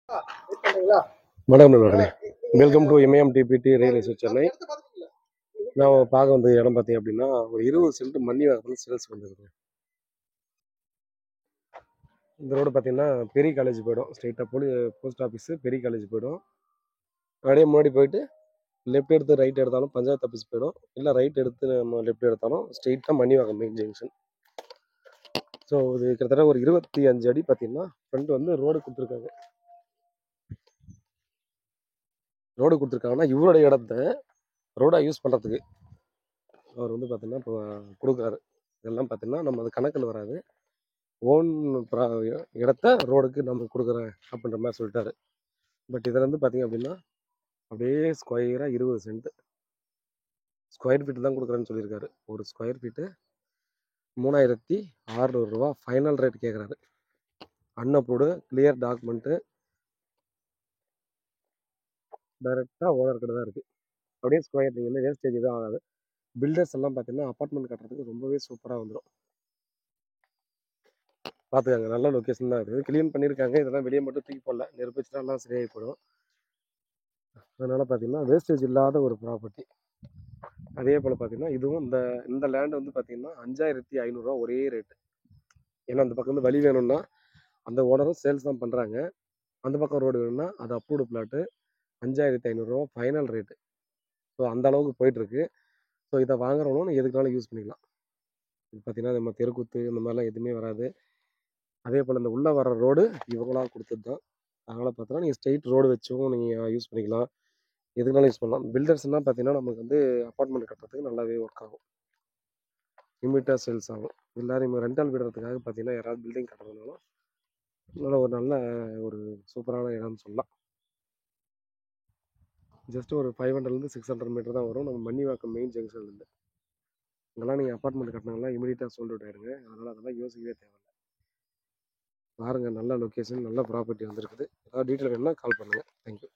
வணக்கம் நண்பர்களே, welcome to MAM DBT real estate Chennai. நான் பார்க்க வந்த இடம் பார்த்தீங்க அப்படின்னா ஒரு 20 சென்ட் மண்ணி வாரத்தில் சேல்ஸ் வந்துருக்கு. இந்த ரோடு பார்த்தீங்கன்னா பெரிய காலேஜ் போய்டும், ஸ்ட்ரெயிட்டாக போஸ்ட் ஆஃபீஸு பெரிய காலேஜ் போய்டும். அப்படியே முன்னாடி போயிட்டு லெஃப்ட் எடுத்து ரைட் எடுத்தாலும் பஞ்சாயத்து ஆஃபீஸ் போய்டும், இல்லை ரைட் எடுத்து நம்ம லெஃப்ட் எடுத்தாலும் ஸ்ட்ரெயிட்டாக மணிவாக்கம் மெயின் ஜங்ஷன். ஸோ இது கிட்டத்தட்ட ஒரு 25 அடி பார்த்தீங்கன்னா ஃப்ரண்ட் வந்து ரோடு கொடுத்துருக்காங்கன்னா இவருடைய இடத்த ரோடாக யூஸ் பண்ணுறதுக்கு அவர் வந்து பார்த்தீங்கன்னா இப்போ கொடுக்குறாரு. இதெல்லாம் பார்த்தீங்கன்னா நம்ம அது கணக்கில் வராது, ஓன் இடத்த ரோடுக்கு நம்ம கொடுக்குறேன் அப்படின்ற மாதிரி சொல்லிட்டாரு. பட் இதில் வந்து பார்த்தீங்க அப்படின்னா அப்படியே ஸ்கொயராக 20 சென்ட் ஸ்கொயர் ஃபீட்டு தான் கொடுக்குறேன்னு சொல்லியிருக்காரு. ஒரு ஸ்கொயர் ஃபீட்டு 3600 ரூபா ஃபைனல் ரேட் கேட்குறாரு. அன்அப்ரூவ்டு கிளியர் டாக்குமெண்ட்டு, டைரெக்டாக ஓனர் கிட்ட தான் இருக்குது. அப்படியே ஸ்கொயர் நீங்கள் வந்து வேஸ்டேஜ் எதுவும் ஆகாது. பில்டர்ஸ் எல்லாம் பார்த்தீங்கன்னா அப்பார்ட்மெண்ட் கட்டுறதுக்கு ரொம்பவே சூப்பராக வந்துடும். பார்த்துக்காங்க, நல்ல லொக்கேஷன் தான். இது க்ளீன் பண்ணியிருக்காங்க, இதெல்லாம் வெளியே மட்டும் தூக்கி போடல, நெருப்பிச்சுட்டா எல்லாம் சரியாகி போயிடும். அதனால் பார்த்தீங்கன்னா வேஸ்டேஜ் இல்லாத ஒரு ப்ராப்பர்ட்டி. அதே போல் பார்த்தீங்கன்னா இதுவும் இந்த லேண்டு வந்து பார்த்தீங்கன்னா 5500 ரூபா ஒரே ரேட்டு. ஏன்னா அந்த பக்கம் வந்து வழி வேணும்னா அந்த ஓனரும் சேல்ஸ் தான் பண்ணுறாங்க. அந்த பக்கம் ரோடு வேணும்னா அது அப்ரூவ்டு பிளாட்டு 5500 ரூபா ஃபைனல் ரேட்டு. ஸோ அந்த அளவுக்கு போயிட்டுருக்கு. ஸோ இதை வாங்குறவங்களும் எதுக்குனாலும் யூஸ் பண்ணிக்கலாம். இது பார்த்தீங்கன்னா நம்ம தெருக்கூத்து இந்த மாதிரிலாம் எதுவுமே வராது. அதே போல் இந்த உள்ளே வர ரோடு இவங்களாம் கொடுத்தது தான். அதனால் பார்த்தீங்கன்னா நீங்கள் ஸ்ட்ரெயிட் ரோடு வச்சும் நீங்கள் யூஸ் பண்ணிக்கலாம், எதுக்குனாலும் யூஸ் பண்ணலாம். பில்டர்ஸ்னால் பார்த்தீங்கன்னா நமக்கு வந்து அப்பார்ட்மெண்ட் கட்டுறதுக்கு நல்லாவே ஒர்க் ஆகும், இமீடியட்டாக சேல்ஸ் ஆகும். எல்லோரும் ரெண்டல் விடுறதுக்காக பார்த்தீங்கன்னா யாராவது பில்டிங் கட்டுறதுனாலும் நல்ல ஒரு சூப்பரான இடம்னு சொல்லலாம். ஜஸ்ட் ஒரு 500 to 600 மீட்டர் தான் வரும் நம்ம மணிவாக்கம் மெயின் ஜங்ஷன்லேருந்து. இதெல்லாம் நீங்கள் அப்பார்ட்மெண்ட் கட்டினாங்களா இமீடியட்டாக சோல்ட் அவுட் ஆகிடுங்க. அதனால் அதெல்லாம் யோசிக்கவே தேவையில்லை. பாருங்கள், நல்ல லொக்கேஷன், நல்ல ப்ராப்பர்ட்டி வந்துருக்குது. ஏதாவது டீட்டெயில் வேணும்னா கால் பண்ணுங்கள். தேங்க்யூ.